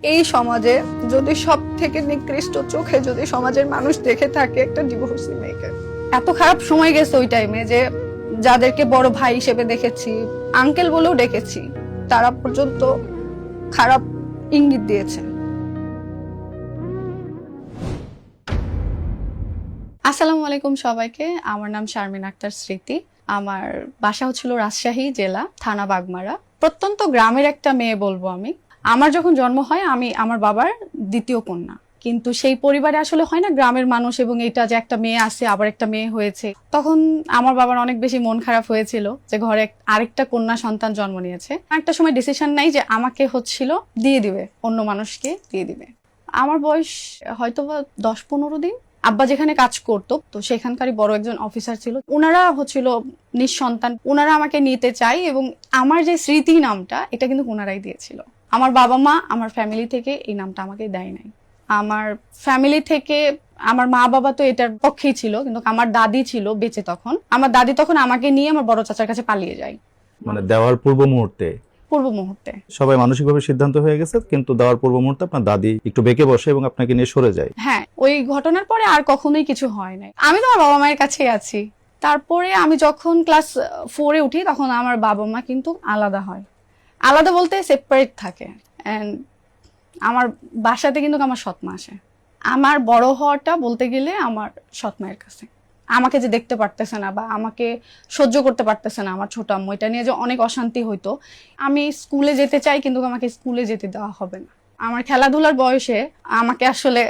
এই সমাজে যদি সব থেকে নিকৃষ্ট চোখে যদি সমাজের মানুষ দেখে থাকে একটা ডিভোর্সি মেয়েকে, এত খারাপ সময় গেছে ওই টাইমে যে যাদেরকে বড় ভাই হিসেবে দেখেছি, আঙ্কেল বলেও ডেকেছি, তারা পর্যন্ত খারাপ ইঙ্গিত দিয়েছে। আসসালামু আলাইকুম সবাইকে, আমার নাম শারমিন আক্তার স্মৃতি। আমার বাসা হচ্ছিল রাজশাহী জেলা, থানা বাগমারা। প্রত্যন্ত গ্রামের একটা মেয়ে বলবো আমি। আমার যখন জন্ম হয় আমি আমার বাবার দ্বিতীয় কন্যা, কিন্তু সেই পরিবারে আসলে হয় না গ্রামের মানুষ, এবং এটা যে একটা মেয়ে আছে আবার একটা মেয়ে হয়েছে, তখন আমার বাবার অনেক বেশি মন খারাপ হয়েছিল যে ঘরে আরেকটা কন্যা সন্তান জন্ম নিয়েছে। একটা সময় ডিসিশন নাই যে আমাকে হচ্ছিল দিয়ে দিবে, অন্য মানুষকে দিয়ে দিবে। আমার বয়স হয়তো বা 10-15 দিন। আব্বা যেখানে কাজ করতো তো সেখানকারই বড় একজন অফিসার ছিল, ওনারা হচ্ছিল নিঃসন্তান, ওনারা আমাকে নিতে চাই, এবং আমার যে স্মৃতি নামটা এটা কিন্তু ওনারাই দিয়েছিল। আমার বাবা মা আমার ফ্যামিলি থেকে এই নামটা আমাকে দেয় নাই। আমার ফ্যামিলি থেকে আমার মা বাবা তো এটার পক্ষেই ছিল, কিন্তু আমার দাদি ছিল বেঁচে তখন। আমার দাদি তখন আমাকে নিয়ে আমার বড় চাচার কাছে পালিয়ে যায়। মানে দেওয়ার পূর্ব মুহূর্তে সবাই মানসিকভাবে সিদ্ধান্ত হয়ে গেছে, কিন্তু দেওয়ার পূর্ব মুহূর্তে আপনার দাদি একটু বেঁকে বসে এবং আপনাকে নিয়ে সরে যায়। হ্যাঁ, ওই ঘটনার পরে আর কখনোই কিছু হয় নাই। আমি তো আমার বাবা মায়ের কাছেই আছি। তারপরে আমি যখন ক্লাস 4-এ উঠি তখন আমার বাবা মা কিন্তু আলাদা হয়। আলাদা বলতে সেপারেট থাকে। এন্ড আমার বাসাতে কিন্তু আমার সৎমা আসে। আমার বড় হওয়াটা বলতে গেলে আমার সৎমায়ের কাছে। আমাকে যে দেখতে পারতেছে না বা আমাকে সহ্য করতে পারতেছে না আমার ছোট আম্মু, এটা নিয়ে যে অনেক অশান্তি হইতো। আমি স্কুলে যেতে চাই কিন্তু আমাকে স্কুলে যেতে দেওয়া হবে না। আমার খেলাধুলার বয়সে আমাকে আসলে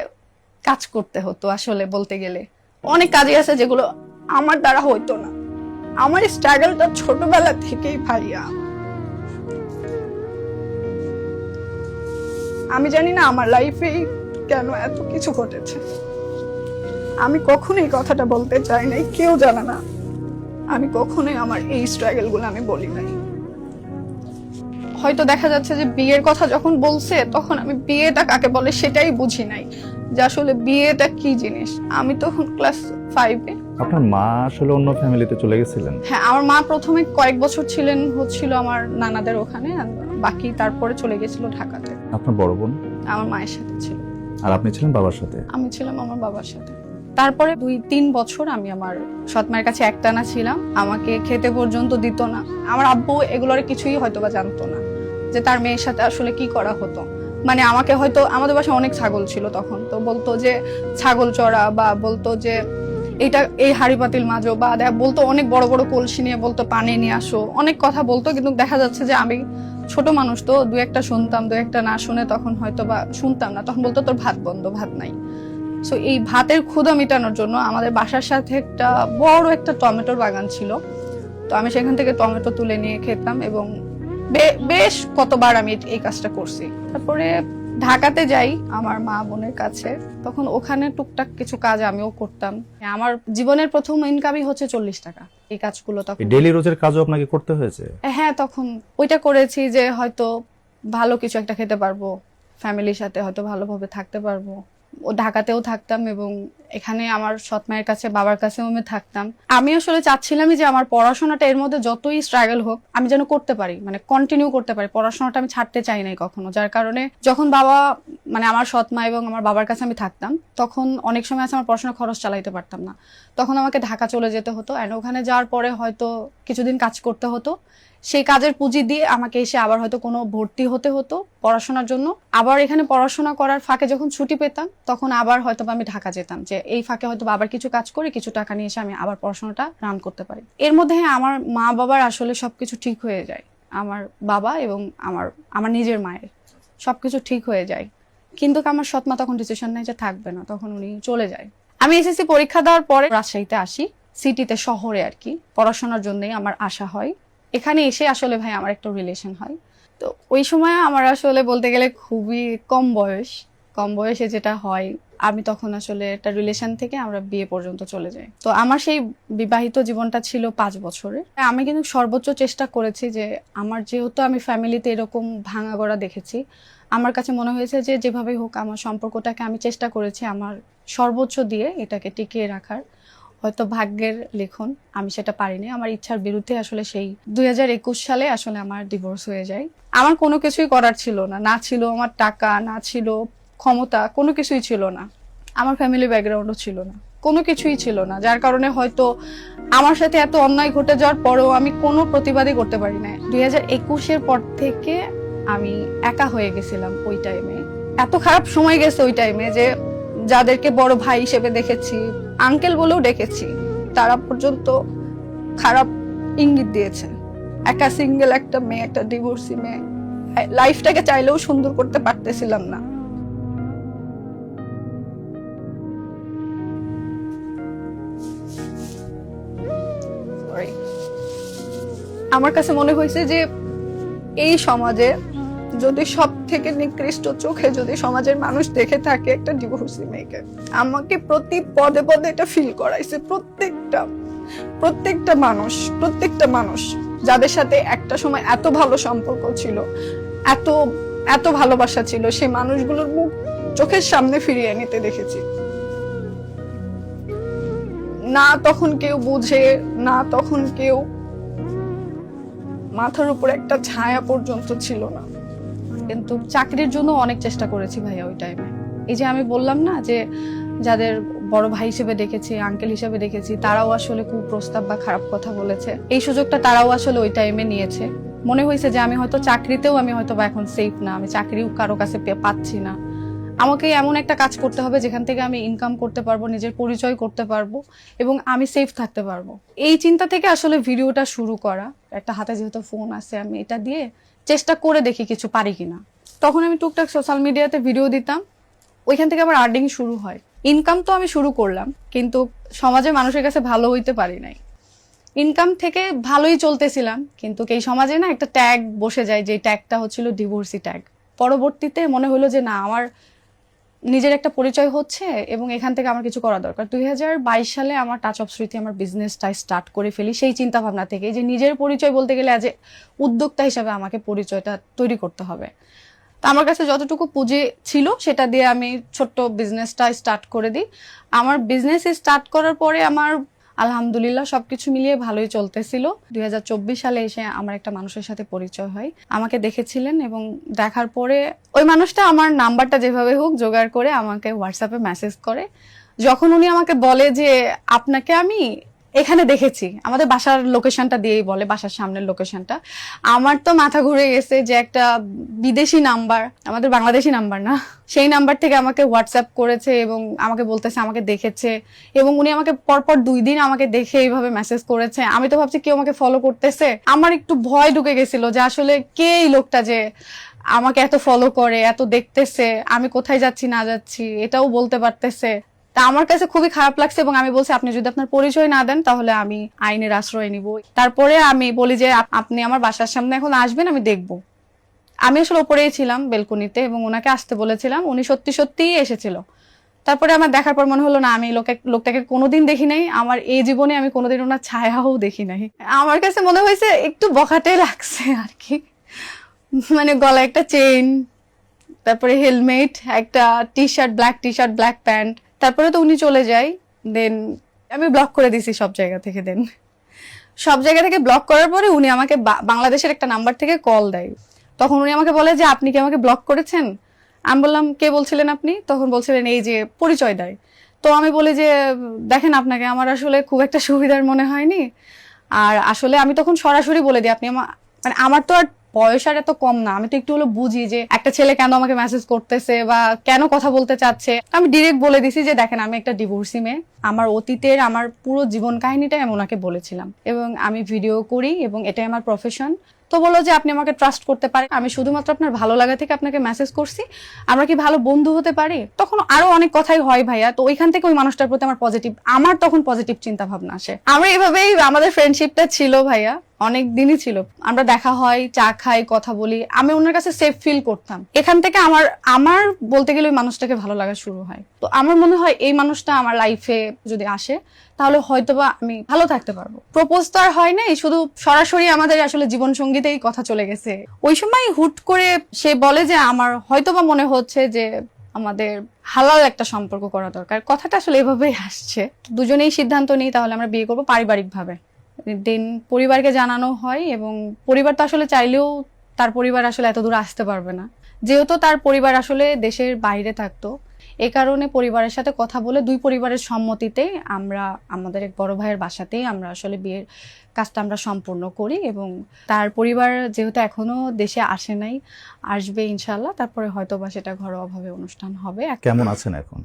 কাজ করতে হতো। আসলে বলতে গেলে অনেক কাজই আছে যেগুলো আমার দ্বারা হইতো না। আমার স্ট্রাগলটা ছোটবেলা থেকেই ভাইয়া। আমি জানি না আমার লাইফে কেন এত কিছু ঘটেছে। আমি কখনোই কথাটা বলতে চাই নাই, কেউ জানে না। আমি কখনোই আমার এই স্ট্রাগল গুলো আমি বলি নাই। হয়তো দেখা যাচ্ছে যে বিয়ের কথা যখন বলছে তখন আমি বিয়েটা কাকে বলে সেটাই বুঝি নাই, যে আসলে বিয়েটা কি জিনিস। আমি তখন ক্লাস 5-এ। আপনার মা আসলে অন্য ফ্যামিলিতে চলে গেছিলেন? হ্যাঁ, আমার মা প্রথমে কয়েক বছর ছিলেন হচ্ছিল আমার নানাদের ওখানে, আর বাকি তারপরে চলে গেছিল ঢাকাতে। আপনার বড় বোন আমার মায়ের সাথে ছিল, আর আপনি ছিলেন বাবার সাথে? আমি ছিলাম আমার বাবার সাথে। তারপরে 2-3 বছর আমি আমার সৎমায়ের কাছে একটানা ছিলাম। আমাকে খেতে পর্যন্ত দিত না। আমার আব্বু এগুলোর কিছুই হয়তো বা জানতো না যে তার মেয়ের সাথে আসলে কি করা হতো। মানে আমাকে হয়তো, আমাদের বাসায় অনেক ছাগল ছিল তখন, তো বলতো যে ছাগল চড়া, বা বলতো যে এটা এই হাড়ি পাতিল মাজো, বা বলতো অনেক বড় বড় কলসি নিয়ে বলতো পানি নিয়ে আসো, অনেক কথা বলতো। কিন্তু দেখা যাচ্ছে যে আমি ছোট মানুষ তো, 2-1টা শুনতাম, 2-1টা না শুনে তখন হয়তো বা শুনতাম না। তখন বলতো তোর ভাত বন্ধ, ভাত নাই। সো এই ভাতের ক্ষুধা মেটানোর জন্য আমাদের বাসার সাথে একটা বড় একটা টমেটোর বাগান ছিল, তো আমি সেখান থেকে টমেটো তুলে নিয়ে খেতাম, এবং বেশ কতবার আমি এই কাজটা করছি। তারপরে ঢাকাতে যাই আমার মা বোনের কাছে, তখন ওখানে টুকটাক কিছু কাজ আমিও করতাম। আমার জীবনের প্রথম ইনকামই হচ্ছে 40 টাকা। এই কাজগুলো তখন ডেইলি রোজের কাজও আপনাকে করতে হয়েছে? হ্যাঁ, তখন ওইটা করেছি যে হয়তো ভালো কিছু একটা খেতে পারবো, ফ্যামিলির সাথে হয়তো ভালোভাবে থাকতে পারবো। ও ঢাকাতেও থাকতাম এবং এখানে আমার সৎ মায়ের কাছে, বাবার কাছেও আমি থাকতাম। আমি আসলে চাচ্ছিলামই যে আমার পড়াশোনাটা এর মধ্যে যতই স্ট্রাগল হোক আমি যেন করতে পারি, মানে কন্টিনিউ করতে পারি। পড়াশোনাটা আমি ছাড়তে চাই নাই কখনো, যার কারণে যখন বাবা, মানে আমার সৎ মা এবং আমার বাবার কাছে আমি থাকতাম, তখন অনেক সময় আছে আমার পড়াশোনার খরচ চালাইতে পারতাম না। তখন আমাকে ঢাকা চলে যেতে হতো, এন্ড ওখানে যাওয়ার পরে হয়তো কিছুদিন কাজ করতে হতো। সেই কাজের পুঁজি দিয়ে আমাকে এসে আবার হয়তো কোনো ভর্তি হতে হতো পড়াশোনার জন্য। আবার এখানে পড়াশোনা করার ফাঁকে যখন ছুটি পেতাম তখন আবার হয়তো আমি ঢাকা যেতাম, যে এই ফাঁকে হয়তো আবার কিছু কাজ করে কিছু টাকা নিয়ে এসে আমি আবার পড়াশোনাটা রান করতে পারি। এর মধ্যে আমার মা বাবার আসলে সবকিছু ঠিক হয়ে যায়। আমার বাবা এবং আমার নিজের মায়ের সবকিছু ঠিক হয়ে যায়, কিন্তু আমার সৎমা তখন ডিসিশন নেয় যে থাকবে না, তখন উনি চলে যায়। আমি এসএসসি পরীক্ষা দেওয়ার পরে রাজশাহীতে আসি, সিটিতে, শহরে আর কি, পড়াশোনার জন্যই আমার আসা হয়। এখানে এসে আসলে ভাই আমার একটা রিলেশন হয়। তো ওই সময় আমার আসলে বলতে গেলে খুবই কম বয়সে যেটা হয়, আমি তখন আসলে একটা রিলেশন থেকে আমরা বিয়ে পর্যন্ত চলে যাই। তো আমার সেই বিবাহিত জীবনটা ছিল 5 বছরের। আমি কিন্তু সর্বোচ্চ চেষ্টা করেছি যে আমার, যেহেতু আমি ফ্যামিলিতে এরকম ভাঙা গড়া দেখেছি, আমার কাছে মনে হয়েছে যে যেভাবেই হোক আমার সম্পর্কটাকে আমি চেষ্টা করেছি আমার সর্বোচ্চ দিয়ে এটাকে টিকিয়ে রাখার। হয়তো ভাগ্যের লিখন, আমি সেটা পারিনি। আমার ইচ্ছার বিরুদ্ধে আসলে সেই 2021 সালে আসলে আমার ডিভোর্স হয়ে যায়। আমার কোনো কিছুই করার ছিল না, না ছিল আমার টাকা, না ছিল ক্ষমতা, কোনো কিছুই ছিল না। আমার ফ্যামিলি ব্যাকগ্রাউন্ডও ছিল না, কোনো কিছুই ছিল না, যার কারণে হয়তো আমার সাথে এত অন্যায় ঘটে যাওয়ার পরেও আমি কোনো প্রতিবাদই করতে পারি না। 2021-এর পর থেকে আমি একা হয়ে গেছিলাম। ওই টাইমে এত খারাপ সময় গেছে ওই টাইমে যে যাদেরকে বড় ভাই হিসেবে দেখেছি, আঙ্কেল বলেও ডেকেছি, তারা পর্যন্ত খারাপ ইঙ্গিত দিয়েছে। একা সিঙ্গেল একটা মেয়ে, একটা ডিভোর্সি মেয়ে, লাইফটাকে চাইলেও সুন্দর করতে পারতেছিলাম না। Sorry. আমার কাছে মনে হয়েছে যে এই সমাজে যদি সব থেকে নিকৃষ্ট চোখে যদি সমাজের মানুষ দেখে থাকে একটা ডিভোর্সি মেয়েকে, আমাকে প্রতি পদে পদে এটা ফিল করাইছে। প্রত্যেকটা মানুষ যাদের সাথে একটা সময় এত ভালো সম্পর্ক ছিল, এত এত ভালোবাসা ছিল, সেই মানুষগুলোর মুখ চোখের সামনে ফিরিয়ে নিতে দেখেছি। না তখন কেউ বুঝে, না তখন কেউ, মাথার উপর একটা ছায়া পর্যন্ত ছিল না। কিন্তু চাকরির জন্য অনেক চেষ্টা করেছি ভাইয়া ওই টাইমে। এই যে আমি বললাম না যে যাদের বড় ভাই হিসেবে দেখেছি, আঙ্কেল হিসেবে দেখেছি, তারাও আসলে কুপ্রস্তাব বা খারাপ কথা বলেছে। এই সুযোগটা তারাও আসলে ওই টাইমে নিয়েছে। মনে হয়েছে যে আমি হয়তো চাকরিতেও আমি হয়তো বা এখন সেফ না, আমি চাকরিও কারো কাছে পাচ্ছি না। আমাকে এমন একটা কাজ করতে হবে যেখান থেকে আমি ইনকাম করতে পারবো, নিজের পরিচয় করতে পারবো এবং আমি সেফ থাকতে পারবো। এই চিন্তা থেকে আসলে ভিডিওটা শুরু করা। একটা হাতে যেহেতু ফোন আছে, আমি এটা দিয়ে চেষ্টা করে দেখি কিছু পারি কিনা। তখন আমি টুকটাক সোশ্যাল মিডিয়াতে ভিডিও দিতাম, ওইখান থেকে আমার আর্নিং শুরু হয়। ইনকাম তো আমি শুরু করলাম, কিন্তু সমাজের মানুষের কাছে ভালো হইতে পারি নাই। ইনকাম থেকে ভালোই চলতেছিলাম, কিন্তু এই সমাজে না একটা ট্যাগ বসে যায়, যে ট্যাগটা হচ্ছিল ডিভোর্সি ট্যাগ। পরবর্তীতে মনে হলো যে না, আমার নিজের একটা পরিচয় হচ্ছে এবং এখান থেকে আমার কিছু করা দরকার। 2022 সালে আমার টাচ অফ স্মৃতি আমার বিজনেসটা স্টার্ট করে ফেলি সেই চিন্তা ভাবনা থেকে, যে নিজের পরিচয় বলতে গেলে অ্যাজ এ উদ্যোক্তা হিসাবে আমাকে পরিচয়টা তৈরি করতে হবে। তো আমার কাছে যতটুকু পুঁজি ছিল সেটা দিয়ে আমি ছোট্ট বিজনেসটা স্টার্ট করে দিই। আমার বিজনেস স্টার্ট করার পরে আমার আলহামদুলিল্লাহ সবকিছু মিলিয়ে ভালোই চলতেছিল। 2024 সালে এসে আমার একটা মানুষের সাথে পরিচয় হয়, আমাকে দেখেছিলেন এবং দেখার পরে ওই মানুষটা আমার নাম্বারটা যেভাবে হোক জোগাড় করে আমাকে হোয়াটসঅ্যাপে মেসেজ করে। যখন উনি আমাকে বলে যে আপনাকে আমি এখানে দেখেছি, আমাদের বাসার লোকেশনটা দিয়েই বলে, বাসার সামনের লোকেশনটা, আমার তো মাথা ঘুরে গেছে যে একটা বিদেশি নাম্বার, আমাদের বাংলাদেশি নাম্বার না, সেই নাম্বার থেকে আমাকে হোয়াটসঅ্যাপ করেছে এবং আমাকে বলতেছে আমাকে দেখেছে। এবং উনি আমাকে পরপর 2 দিন আমাকে দেখে এইভাবে মেসেজ করেছে। আমি তো ভাবছি কেউ আমাকে ফলো করতেছে। আমার একটু ভয় ঢুকে গেছিল যে আসলে কে এই লোকটা যে আমাকে এত ফলো করে, এত দেখতেছে, আমি কোথায় যাচ্ছি না যাচ্ছি এটাও বলতে পারতেছে। তা আমার কাছে খুবই খারাপ লাগছে এবং আমি বলছি আপনি যদি আপনার পরিচয় না দেন তাহলে আমি আইনের আশ্রয় নিব। তারপরে আমি বলি যে আপনি আমার বাসার সামনে এখন আসবেন, আমি দেখব। আমি আসলে ওপরেই ছিলাম বেলকনিতে এবং ওনাকে আসতে বলেছিলাম, উনি সত্যি সত্যিই এসেছিল। তারপরে আমার দেখার পর মনে হলো না, আমি লোকটাকে কোনোদিন দেখি নাই, আমার এই জীবনে আমি কোনোদিন ওনার ছায়াও দেখি নাই। আমার কাছে মনে হয়েছে একটু বখাটে লাগছে আর কি, মানে গলায় একটা চেইন, তারপরে হেলমেট, একটা টি শার্ট, ব্ল্যাক প্যান্ট। তারপরে তো উনি চলে যায়, দেন আমি ব্লক করে দিছি সব জায়গা থেকে। সব জায়গা থেকে ব্লক করার পরে উনি আমাকে বাংলাদেশের একটা নাম্বার থেকে কল দেয়। তখন উনি আমাকে বলে যে আপনি কি আমাকে ব্লক করেছেন? আমি বললাম কে বলছিলেন আপনি? তখন বলছিলেন এই যে, পরিচয় দেয়। তো আমি বলি যে দেখেন, আপনাকে আমার আসলে খুব একটা সুবিধার মনে হয়নি। আর আসলে আমি তখন সরাসরি বলে দিই, আপনি মানে আমার তো আর বয়স আর এত কম না, আমি তো একটু হলো বুঝি যে একটা ছেলে কেন আমাকে মেসেজ করতেছে বা কেন কথা বলতে চাচ্ছে। আমি ডিরেক্ট বলে দিছি যে দেখেন, আমি একটা ডিভোর্সি মেয়ে, আমার অতীতের আমার পুরো জীবন কাহিনীটাই আমি ওনাকে বলেছিলাম এবং আমি ভিডিও করি এবং এটাই আমার প্রফেশন। তো বললো যে আপনি আমাকে ট্রাস্ট করতে পারেন, আমি শুধুমাত্র আপনার ভালো লাগা থেকে আপনাকে মেসেজ করছি, আমরা কি ভালো বন্ধু হতে পারি? তখন আরো অনেক কথাই হয় ভাইয়া। তো ওইখান থেকে ওই মানুষটার প্রতি আমার তখন পজিটিভ চিন্তা ভাবনা আসে। আমরা এভাবেই আমাদের ফ্রেন্ডশিপটা ছিল ভাইয়া, অনেক দিনই ছিল। আমরা দেখা হয়, চা খাই, কথা বলি, আমি ওনার কাছে সেফ ফিল করতাম। এখান থেকে আমার বলতে গেলে ওই মানুষটাকে ভালো লাগা শুরু হয়। তো আমার মনে হয় এই মানুষটা আমার লাইফে যদি আসে তাহলে হয়তোবা আমি ভালো থাকতে পারবো। প্রপোজ তো আর হয় নাই, শুধু সরাসরি আমাদের আসলে জীবন সঙ্গীতেই কথা চলে গেছে। ওই সময় হুট করে সে বলে যে আমার হয়তোবা মনে হচ্ছে যে আমাদের হালাল একটা সম্পর্ক করা দরকার। কথাটা আসলে এভাবেই আসছে, দুজনেই সিদ্ধান্ত নিই তাহলে আমরা বিয়ে করবো পারিবারিকভাবে, দেন পরিবারকে জানানো হয়। এবং পরিবার তো আসলে চাইলেও তার পরিবার আসলে এত দূর আসতে পারবে না, যেহেতু তার পরিবার আসলে দেশের বাইরে থাকতো। এই কারণে পরিবারের সাথে কথা বলে দুই পরিবারের সম্মতিতে আমরা আমাদের এক বড় ভাইয়ের বাসাতেই আমরা আসলে বিয়ের কাজটা আমরা সম্পূর্ণ করি। এবং তার পরিবার যেহেতু এখনো দেশে আসে নাই, আসবে ইনশাল্লাহ, তারপরে হয়তো বা সেটা ঘরোয়াভাবে অনুষ্ঠান হবে। কেমন আছেন এখন?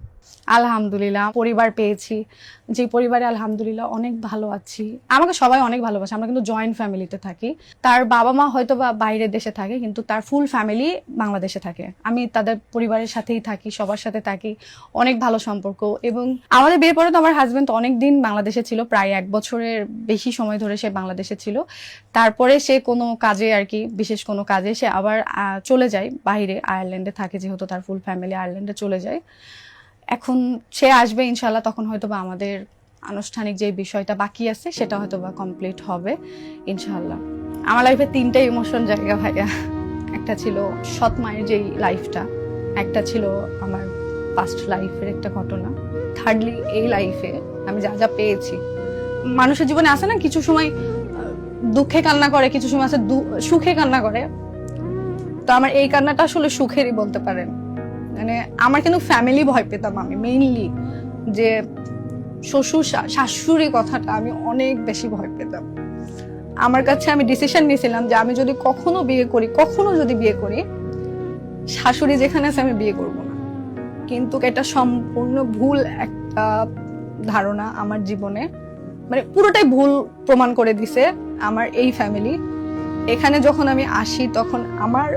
আলহামদুলিল্লাহ, পরিবার পেয়েছি, যে পরিবারে আলহামদুলিল্লাহ অনেক ভালো আছি। আমাকে সবাই অনেক ভালোবাসে, আমরা কিন্তু জয়েন্ট ফ্যামিলিতে থাকি। তার বাবা মা হয়তো বা বাইরের দেশে থাকে, কিন্তু তার ফুল ফ্যামিলি বাংলাদেশে থাকে। আমি তাদের পরিবারের সাথেই থাকি, সবার সাথে থাকি, অনেক ভালো সম্পর্ক। এবং আমাদের বিয়ের পরে তো আমার হাজবেন্ড অনেক দিন বাংলাদেশে ছিল, প্রায় 1 বছরের বেশি সময় ধরে সে বাংলাদেশে ছিল। তারপরে সে কোনো কাজে আর কি, বিশেষ কোনো কাজে সে আবার চলে যায় বাইরে, আয়ারল্যান্ডে থাকে, যেহেতু তার ফুল ফ্যামিলি আয়ারল্যান্ডে চলে যায়। এখন সে আসবে ইনশাল্লাহ, তখন হয়তো বা আমাদের আনুষ্ঠানিক যে বিষয়টা বাকি আছে সেটা হয়তো বা কমপ্লিট হবে ইনশাল্লাহ। আমার লাইফে 3টা ইমোশন জায়গা ভাইয়া। একটা ছিল সৎ মায়ের যেই লাইফটা, একটা ছিল আমার পাস্ট লাইফের একটা ঘটনা, থার্ডলি এই লাইফে আমি যা যা পেয়েছি। মানুষের জীবনে আসে না কিছু সময় দুঃখে কান্না করে, কিছু সময় আছে সুখে কান্না করে। তো আমার এই কান্নাটা আসলে সুখেরই বলতে পারেন। মানে আমার কিন্তু ফ্যামিলি ভয় পেতাম আমি মেইনলি, যে শ্বশুর শাশুড়ি কথাটা আমি অনেক বেশি ভয় পেতাম। আমার কাছে আমি ডিসিশন নিয়েছিলাম যে আমি যদি কখনো যদি বিয়ে করি, শাশুড়ি যেখানে আছে আমি বিয়ে করব না। কিন্তু এটা সম্পূর্ণ ভুল একটা ধারণা আমার জীবনে, মানে পুরোটাই ভুল প্রমাণ করে দিছে আমার এই ফ্যামিলি। এখানে যখন আমি আসি তখন আমার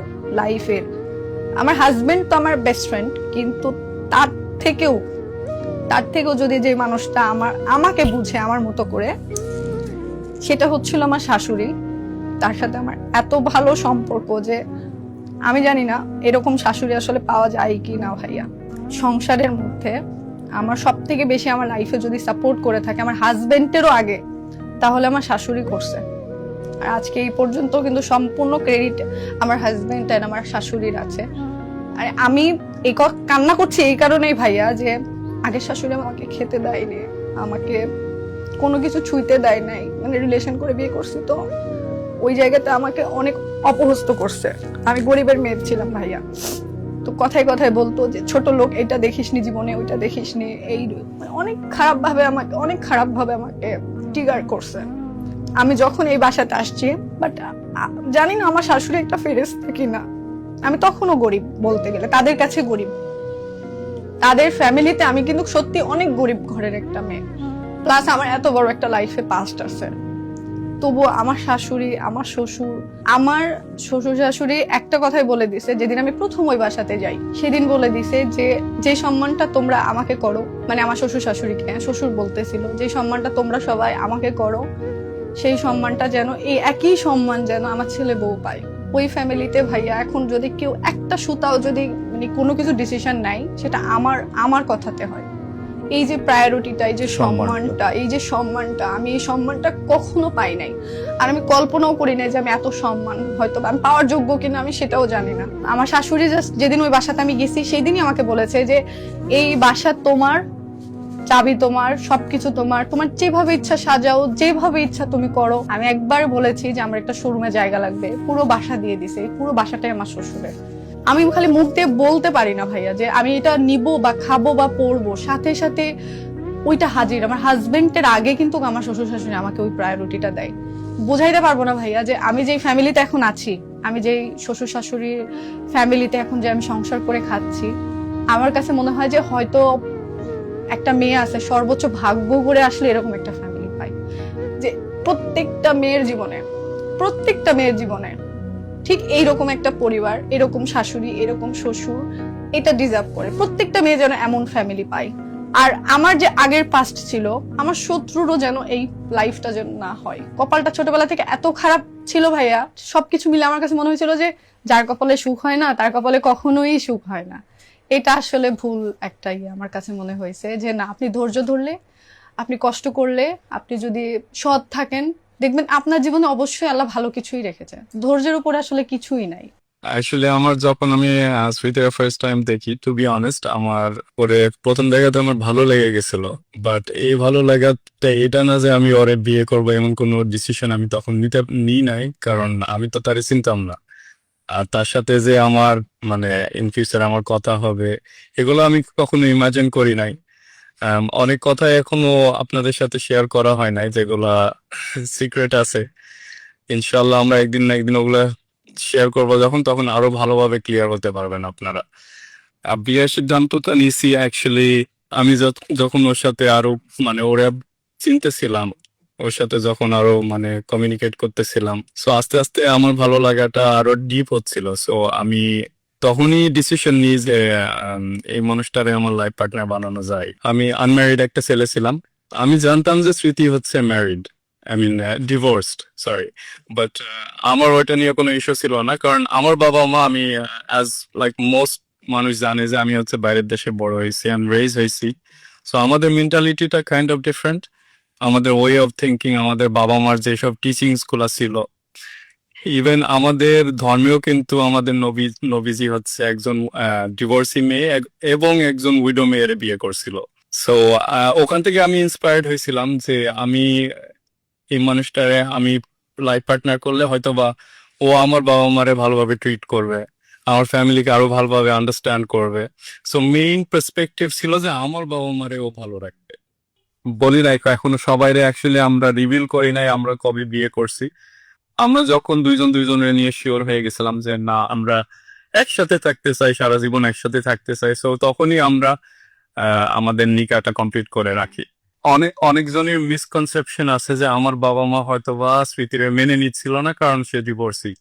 লাইফের, আমার হাজবেন্ড তো আমার বেস্ট ফ্রেন্ড, কিন্তু তার থেকেও যদি যে মানুষটা আমাকে বুঝে আমার মতো করে, সেটা হচ্ছিল আমার শাশুড়ি। তার সাথে আমার এত ভালো সম্পর্ক যে আমি জানি না এরকম শাশুড়ি আসলে পাওয়া যায় কি না ভাইয়া। সংসারের মধ্যে আমার সব থেকে বেশি আমার লাইফে যদি সাপোর্ট করে থাকে আমার হাজবেন্ডেরও আগে, তাহলে আমার শাশুড়ি করছে। আর আজকে এই পর্যন্ত কিন্তু সম্পূর্ণ ক্রেডিট আমার হাজবেন্ড আর আমার শাশুড়ির আছে। আর আমি এই কান্না করছি এই কারণেই ভাইয়া, যে আগের শাশুড়ি আমাকে খেতে দেয়নি, আমাকে কোনো কিছু ছুঁইতে দেয় নাই, মানে রিলেশন করে বিয়ে করছি তো ওই জায়গাতে আমাকে অনেক অপহস্ত করছে। আমি গরিবের মেয়ে ছিলাম ভাইয়া, তো কথায় কথায় বলতো যে ছোট লোক, এটা দেখিসনি জীবনে, ওইটা দেখিসনি, এই মানে অনেক খারাপ ভাবে আমাকে ট্রিগার করছে। আমি যখন এই বাসাতে আসছি, বাট জানি না আমার শাশুড়ি একটা ফেরেশতা কিনা। আমি তখনও গরিব বলতে গেলে, তাদের কাছে গরিব, তাদের ফ্যামিলিতে আমি কিন্তু সত্যি অনেক গরিব ঘরের একটা মেয়ে। প্লাস আমার এত বড় একটা লাইফে পাস্ট আছে, তবুও আমার শাশুড়ি, আমার শ্বশুর শাশুড়ি একটা কথাই বলে দিছে যেদিন আমি প্রথম ওই বাসাতে যাই, সেদিন বলে দিছে যে সম্মানটা তোমরা আমাকে করো, মানে আমার শ্বশুর শাশুড়িকে শ্বশুর বলতেছিল, যে সম্মানটা তোমরা সবাই আমাকে করো, সেই সম্মানটা যেন, এই একই সম্মান যেন আমার ছেলে বউ পায়। ওই ফ্যামিলিতে ভাইয়া এখন যদি কেউ একটা সুতাও যদি মানে কোনো কিছু ডিসিশন নাই, সেটা আমার কথাতে হয়। এই যে প্রায়োরিটিটা, এই যে সম্মানটা আমি এই সম্মানটা কখনো পাই নাই। আর আমি কল্পনাও করি নাই যে আমি এত সম্মান হয়তো আমি পাওয়ার যোগ্য কিনা, আমি সেটাও জানি না। আমার শাশুড়ি জাস্ট যেদিন ওই বাসাতে আমি গেছি সেদিনই আমাকে বলেছে যে এই বাসা তোমার, চাবি তোমার, সবকিছু তোমার যেভাবে ইচ্ছা সাজাও, যেভাবে ইচ্ছা তুমি করো। আমি একবার বলেছি যে আমার একটা শোরুমে জায়গা লাগবে, পুরো বাসা দিয়ে দিছে, পুরো বাসাটাই আমার শ্বশুরের। আমি খালি মুখ দিয়ে বলতে পারি না ভাইয়া যে আমি এটা নিবো বা খাবো বা পরবো, সাথে সাথে ওইটা হাজির। আমার হাজবেন্ডের আগে কিন্তু আমার শ্বশুর শাশুড়ি আমাকে ওই প্রায়োরিটিটা দেয়। বোঝাইতে পারবো না ভাইয়া যে আমি যেই ফ্যামিলিতে এখন আছি, আমি যেই শ্বশুর শাশুড়ির ফ্যামিলিতে এখন যে আমি সংসার করে খাচ্ছি, আমার কাছে মনে হয় যে হয়তো একটা মেয়ে আছে সর্বোচ্চ ভাগ্য করে আসলে এরকম একটা ফ্যামিলি পাই, যে প্রত্যেকটা মেয়ের জীবনে ঠিক এইরকম একটা পরিবার, এরকম শাশুড়ি, এরকম শ্বশুর, এটা ডিজার্ভ করে। প্রত্যেকটা মেয়ে যেন এমন ফ্যামিলি পায়। আর আমার যে আগের পাস্ট ছিল, আমার শত্রুরও যেন এই লাইফটা যেন না হয়। কপালটা ছোটবেলা থেকে এত খারাপ ছিল ভাইয়া, সবকিছু মিলে আমার কাছে মনে হয়েছিল যে যার কপালে সুখ হয় না তার কপালে কখনোই সুখ হয় না। এটা আসলে ভুল একটা আমার কাছে মনে হয়েছে, যে না, আপনি ধৈর্য ধরলে, আপনি কষ্ট করলে, আপনি যদি সৎ থাকেন, দেখবেন আপনার জীবনে অবশ্যই আল্লাহ ভালো কিছুই রেখেছে। ধৈর্যের উপর আসলে কিছুই নাই। আসলে আমার যখন আমি স্মৃতির ফার্স্ট টাইম দেখি, টু বি অনেস্ট, আমার ওরে প্রথম দেখাতে আমার ভালো লেগে গেছিল। বাট এই ভালো লাগাটা এটা না যে আমি ওরে বিয়ে করবো এমন কোনো ডিসিশন আমি তখন নিই নাই, কারণ আমি তো তারে চিনতাম না। আর তার সাথে যে আমার মানে ইন ফিউচার আমার কথা হবে, এগুলো আমি কখনো ইমাজিন করি নাই। অনেক কথা এখনো আপনাদের সাথে শেয়ার করা হয় নাই, যেগুলা সিক্রেট আছে। ইনশাল্লাহ আমরা একদিন না একদিন ওগুলা শেয়ার করবো যখন, তখন আরো ভালোভাবে ক্লিয়ার হতে পারবেন আপনারা। বিয়ের সিদ্ধান্তটা নিছি অ্যাকচুয়ালি আমি যখন ওর সাথে আরো মানে ওরা চিনতেছিলাম, ওর সাথে যখন আরো মানে কমিউনিকেট করতেছিলাম, সো আস্তে আস্তে আমার ভালো লাগাটা আরো ডিপ হচ্ছিল। সো আমি তখনই ডিসিশন নিই যে আম, এই মানুষটারে আমার লাইফ পার্টনার বানানো যায়। আমি আনম্যারিড একটা ছেলে ছিলাম, আমি জানতাম যে স্মৃতি হচ্ছে married, I mean divorced, sorry. But আমার ওইটা নিয়ে কোনো ইস্যু ছিল না, কারণ আমার বাবা মা, আমি অ্যাজ লাইক মোস্ট মানুষ জানে যে আমি হচ্ছে বাইরের দেশে বড় হয়েছি, আমি রেজ হয়েছি। সো আমাদের মেন্টালিটিটা কাইন্ড অফ ডিফারেন্ট, আমাদের ওয়ে অফ থিঙ্কিং, আমাদের বাবা মার যেসব টিচিংস গুলা ছিল, ইভেন আমাদের ধর্মেও কিন্তু আমাদের নবীজি হচ্ছে একজন ডিভোর্সি মেয়ে এবং একজন উইডো মেয়ের বিয়ে করছিল। সো ওখান থেকে আমি ইন্সপায়ার্ড হয়েছিলাম যে আমি এই মানুষটারে আমি লাইফ পার্টনার করলে হয়তো বা ও আমার বাবা মারে ভালোভাবে ট্রিট করবে, আমার ফ্যামিলিকে আরো ভালোভাবে আন্ডারস্ট্যান্ড করবে। সো মেইন পার্সপেক্টিভ ছিল যে আমার বাবা মারে ও ভালো রাখবে। বলি নাই এখনো সবাইরে অ্যাকচুয়ালি আমরা রিভিল করি নাই আমরা কবে বিয়ে করছি। আমরা যখন দুইজন দুইজনের নিয়ে শিওর হয়ে গেছিলাম যে না, আমরা একসাথে থাকতে চাই, সারা জীবন একসাথে থাকতে চাই, সো তখনই আমরা আমাদের নিকাটা কমপ্লিট করে রাখি। অনেকজনের মিসকনসেপশন আছে যে আমার বাবা মা হয়তো বা স্মৃতির মেনে নিচ্ছিল না কারণ সে ডিভোর্সি।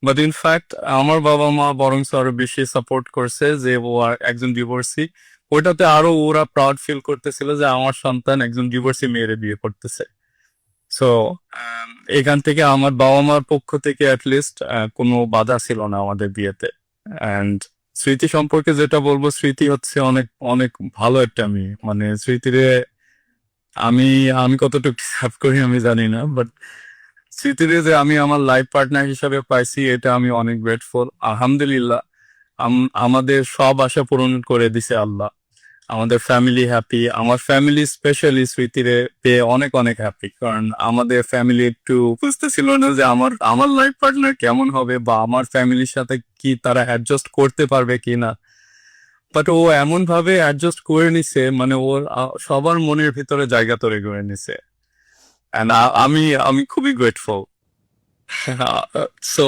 বাট ইনফ্যাক্ট আমার বাবা মা বরং আরো বেশি সাপোর্ট করছে যে ও আর একজন ডিভোর্সি। ওইটাতে আরো ওরা প্রাউড ফিল করতেছিল যে আমার সন্তান একজন ডিভোর্সি মেয়েরে বিয়ে করতেছে। সো এখান থেকে আমার বাবা মার পক্ষ থেকে অ্যাটলিস্ট কোনো বাধা ছিল না আমাদের বিয়েতে। অ্যান্ড স্মৃতি সম্পর্কে যেটা বলবো, স্মৃতি হচ্ছে অনেক অনেক ভালো একটা মেয়ে। মানে স্মৃতিরে আমি আমি কতটুকু সাফ করি আমি জানি না, বাট স্মৃতিরে যে আমি আমার লাইফ পার্টনার হিসাবে পাইছি এটা আমি অনেক গ্রেটফুল। আলহামদুলিল্লাহ, আমাদের সব আশা পূরণ করে দিছে আল্লাহ। আমাদের ফ্যামিলি হ্যাপি, আমার ফ্যামিলি স্পেশালি স্মৃতিরে পেয়ে অনেক অনেক হ্যাপি, কারণ আমাদের ফ্যামিলি একটু বুঝতেছিল না যে আমার আমার লাইফ পার্টনার কেমন হবে বা আমার ফ্যামিলির সাথে কি তারা অ্যাডজাস্ট করতে পারবে কিনা। বাট ও এমন ভাবে অ্যাডজাস্ট করে নিছে, মানে ওর সবার মনের ভিতরে জায়গা তৈরি করে নিছে। And আমি আমি খুবই গ্রেটফুল। সো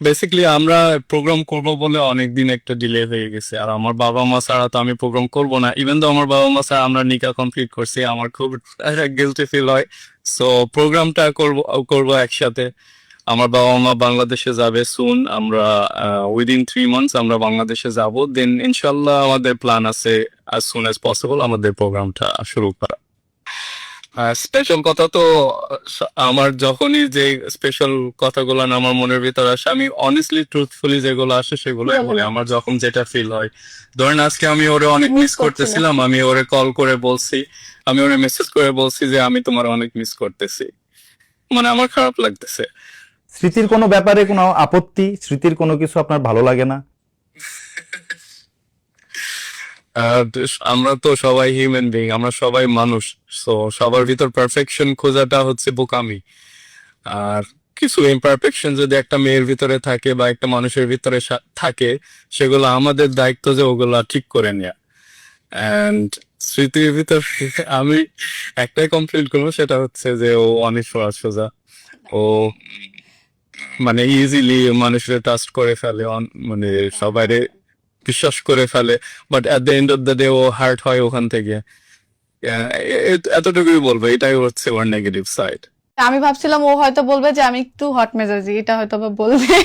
বেসিক্যালি আমরা প্রোগ্রাম করব বলে অনেকদিন একটা ডিলে হয়ে গেছে, আর আমার বাবা মা ছাড়া তো আমি প্রোগ্রাম করব না। ইভেন তো আমার বাবা মা ছাড়া আমরা নিকা কমপ্লিট করছি, আমার খুব গিলটি ফিল হয়। সো প্রোগ্রামটা করব একসাথে। আমার বাবা মা বাংলাদেশে যাবে সুন, আমরা উইদিন 3 মান্থস আমরা বাংলাদেশে যাব। দেন ইনশাল্লাহ আমাদের প্ল্যান আছে অ্যাজ সুন অ্যাজ পসিবল আমাদের প্রোগ্রামটা শুরু করা। স্পেশাল কথা তো আমার যখনই যে স্পেশাল কথাগুলো না আমার মনের ভিতরে আসে, আমি অনেস্টলি ট্রুথফুলি যেগুলো আসে সেগুলো বলি। আমার যখন যেটা ফিল হয়, ধরেন আজকে আমি ওরে অনেক মিস করতেছিলাম, আমি ওরে কল করে বলছি, আমি ওরে মেসেজ করে বলছি যে আমি তোমার অনেক মিস করতেছি, মানে আমার খারাপ লাগতেছে। স্মৃতির কোনো ব্যাপারে কোনো আপত্তি, স্মৃতির কোনো কিছু আপনার ভালো লাগে না? আমরা তো সবাই হিউম্যান বিং, আমরা সবাই মানুষ। তো সবার ভিতর পারফেকশন খোঁজাটা হচ্ছে বোকামি। আর কিছু ইমপারফেকশন যদি একটা মেয়ের ভিতরে থাকে বা একটা মানুষের ভিতরে থাকে, সেগুলো আমাদের দায়িত্ব যে ওগুলা ঠিক করে নেওয়া। অ্যান্ড স্মৃতির ভিতর আমি একটাই কমপ্লেন করবো, সেটা হচ্ছে যে ও অনেক সোজা। ও মানে ইজিলি মানুষের ট্রাস্ট করে ফেলে, মানে সবাই বিশ্বাস করে ফেলে। But at the end of the day ও হার্ট হয় ওখান থেকে। এতটুকুই বলবো, এটাই হচ্ছে ওর নেগেটিভ সাইড। আমি ভাবছিলাম ও হয়তো বলবে যে আমি একটু হট মেজাজি, এটা হয়তো বা বলবে।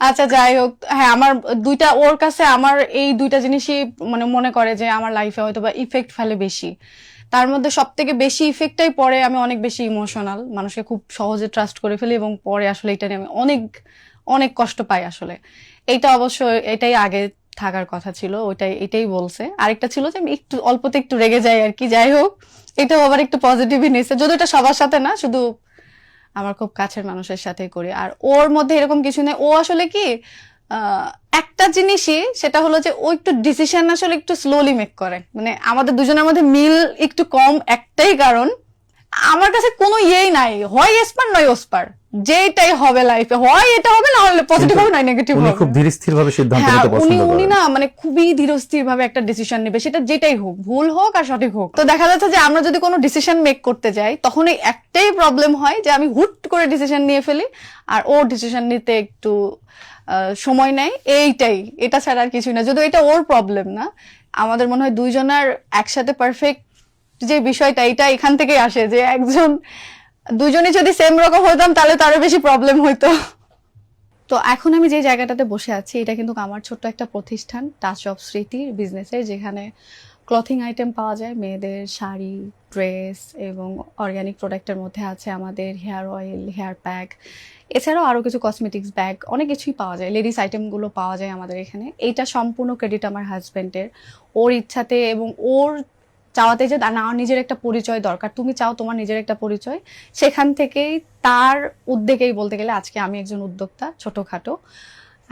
আচ্ছা যাই হোক, হ্যাঁ আমার দুইটা, ওর কাছে আমার এই দুইটা জিনিসই মানে মনে করে যে আমার লাইফে হয়তো বা ইফেক্ট ফেলে বেশি। তার মধ্যে সব থেকে বেশি ইফেক্টটাই পরে, আমি অনেক বেশি ইমোশনাল, মানুষকে খুব সহজে ট্রাস্ট করে ফেলি এবং পরে আসলে এটা নিয়ে আমি অনেক অনেক কষ্ট পাই আসলে। এইটা অবশ্য এটাই আগে থাকার কথা ছিল, এটাই বলছে। আরেকটা ছিল যে আমি একটু অল্পতে একটু রেগে যাই আর কি। যাই হোক, এটাও আবার একটু পজিটিভই নিয়েছে, যদিও এটা সবার সাথে না, শুধু আমার খুব কাছের মানুষের সাথে করি। আর ওর মধ্যে এরকম কিছু নেই। ও আসলে কি একটা জিনিসই, সেটা হলো যে ও একটু ডিসিশন আসলে একটু স্লোলি মেক করে। মানে আমাদের দুজনের মধ্যে মিল একটু কম, একটাই কারণ আমার কাছে কোনো ইয়েই নাই, হয় এসপার নয় ওসপার, যেটাই হবে লাইফে হয় এটা হবে, না হলে পজিটিভ হবে না নেগেটিভ উনি হবে। খুব ধীর স্থির ভাবে সিদ্ধান্ত হ্যাঁ, নিতে উনি পছন্দ উনি করেন। না মানে খুবই ধীরস্থির ভাবে একটা ডিসিশন নেবে, সেটা যেটাই হোক, ভুল হোক আর সঠিক হোক। তো দেখা যাচ্ছে যে আমরা যদি কোনো ডিসিশন মেক করতে যাই তখন এই একটাই প্রবলেম হয় যে আমি হুট করে ডিসিশন নিয়ে ফেলি, আর ও ডিসিশন নিতে একটু সময় নেয়। এইটাই, এটা ছাড়া আর কিছুই না। যদিও এটা ওর প্রবলেম না, আমাদের মনে হয় দুইজনের একসাথে পারফেক্ট যে বিষয়টা, এটা এখান থেকেই আসে যে দুইজনে যদি সেম রকম হইতাম তাহলে তারও বেশি প্রবলেম হইতো। তো এখন আমি যে জায়গাটাতে বসে আছি এটা কিন্তু আমার ছোট্ট একটা প্রতিষ্ঠান, টাচ অফ স্মৃতি বিজনেসের, যেখানে ক্লথিং আইটেম পাওয়া যায়, মেয়েদের শাড়ি, ড্রেস এবং অর্গানিক প্রোডাক্টের মধ্যে আছে আমাদের হেয়ার অয়েল, হেয়ার প্যাক, এছাড়াও আরও কিছু কসমেটিক্স, ব্যাগ, অনেক কিছুই পাওয়া যায়, লেডিস আইটেমগুলো পাওয়া যায় আমাদের এখানে। এইটা সম্পূর্ণ ক্রেডিট আমার হাজব্যান্ডের, ওর ইচ্ছাতে এবং ওর চাওয়াতে যে না আমার নিজের একটা পরিচয় দরকার, তুমি চাও তোমার নিজের একটা পরিচয়, সেখান থেকেই তার উদ্যোগেই বলতে গেলে আজকে আমি একজন উদ্যোক্তা ছোটখাটো।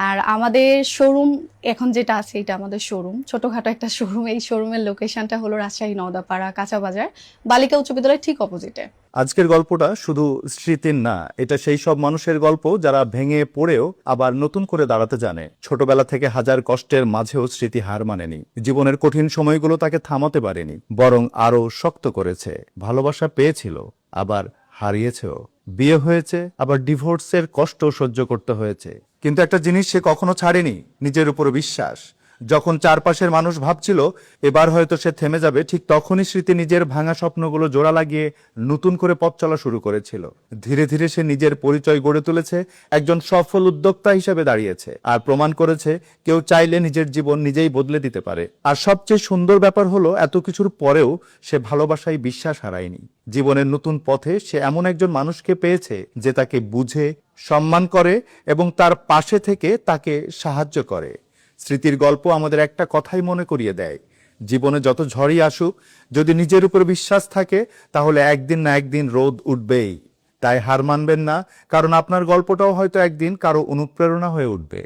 আর আমাদের শোরুম এখন যেটা আছে এটা আমাদের শোরুম, ছোটখাটো একটা শোরুম। এই শোরুমের লোকেশনটা হলো রাজশাহী নওদাপাড়া কাঁচা বাজার, বালিকা উচ্চ বিদ্যালয়ের ঠিক অপোজিটে। আজকের গল্পটা শুধু স্মৃতির না, এটা সেই সব মানুষের গল্প যারা ভেঙে পড়েও আবার নতুন করে দাঁড়াতে জানে। ছোটবেলা থেকে হাজার কষ্টের মাঝেও স্মৃতি হার মানেনি, জীবনের কঠিন সময়গুলো তাকে থামাতে পারেনি, বরং আরো শক্ত করেছে। ভালোবাসা পেয়েছিল, আবার হারিয়েছেও। বিয়ে হয়েছে, আবার ডিভোর্সের কষ্ট সহ্য করতে হয়েছে, কিন্তু একটা জিনিস সে কখনো ছাড়েনি, নিজের উপর বিশ্বাস। যখন চারপাশের মানুষ ভাবছিল এবার হয়তো সে থেমে যাবে, ঠিক তখনই স্মৃতি নিজের ভাঙা স্বপ্নগুলো জোড়া লাগিয়ে নতুন করে পথ চলা শুরু করেছিল। ধীরে ধীরে সে নিজের পরিচয় গড়ে তুলেছে, একজন সফল উদ্যোক্তা হিসেবে দাঁড়িয়েছে, আর প্রমাণ করেছে কেউ চাইলে নিজের জীবন নিজেই বদলে দিতে পারে। আর সবচেয়ে সুন্দর ব্যাপার হলো এত কিছুর পরেও সে ভালোবাসায় বিশ্বাস হারায়নি। জীবনের নতুন পথে সে এমন একজন মানুষকে পেয়েছে যে তাকে বুঝে, সম্মান করে এবং তার পাশে থেকে তাকে সাহায্য করে। স্মৃতির গল্প আমাদের একটা কথাই মনে করিয়ে দেয়, জীবনে যত ঝড়ই আসুক, যদি নিজের উপর বিশ্বাস থাকে তাহলে একদিন না একদিন রোদ উঠবেই। তাই হার মানবেন না, কারণ আপনার গল্পটাও হয়তো একদিন কারো অনুপ্রেরণা হয়ে উঠবে।